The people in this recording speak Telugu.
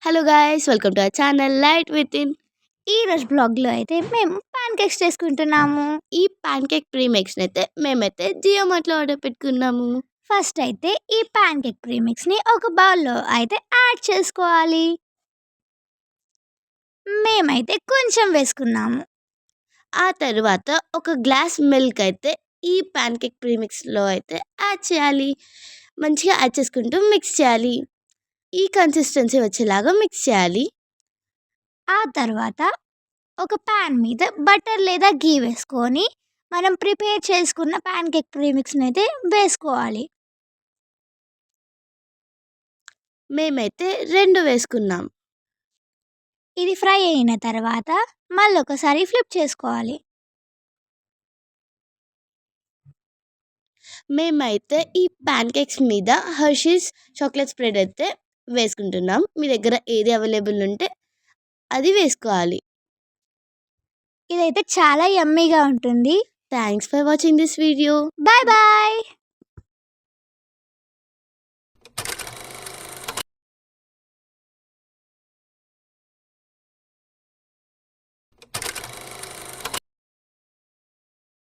Hello guys, welcome to our channel light with in. ఈ రోజు బ్లాగ్లో అయితే మేము పాన్ కేక్స్ చేసుకుంటున్నాము. ఈ పాన్ కేక్ ప్రీమిక్స్ని అయితే మేమైతే జియో మార్ట్లో ఆర్డర్ పెట్టుకున్నాము. ఫస్ట్ అయితే ఈ పాన్ కేక్ ప్రీమిక్స్ని ఒక బౌల్లో అయితే యాడ్ చేసుకోవాలి. మేమైతే కొంచెం వేసుకున్నాము. ఆ తర్వాత ఒక గ్లాస్ మిల్క్ అయితే ఈ పాన్ కేక్ ప్రీమిక్స్లో అయితే యాడ్ చేయాలి. మంచిగా యాడ్ చేసుకుంటూ మిక్స్ చేయాలి. ఈ కన్సిస్టెన్సీ వచ్చేలాగా మిక్స్ చేయాలి. ఆ తర్వాత ఒక ప్యాన్ మీద బటర్ లేదా ఘీ వేసుకొని మనం ప్రిపేర్ చేసుకున్న ప్యాన్ కేక్ ప్రీమిక్స్ని అయితే వేసుకోవాలి. మేమైతే 2 వేసుకున్నాం. ఇది ఫ్రై అయిన తర్వాత మళ్ళీ ఒకసారి ఫ్లిప్ చేసుకోవాలి. మేమైతే ఈ ప్యాన్ కేక్స్ మీద హర్షీస్ చాక్లెట్ స్ప్రెడ్ అయితే వేసుకుంటున్నాం. మీ దగ్గర ఏది అవైలబుల్ ఉంటే అది వేసుకోవాలి. ఇదైతే చాలా యమ్మీగా ఉంటుంది. Thanks for watching this video. Bye bye.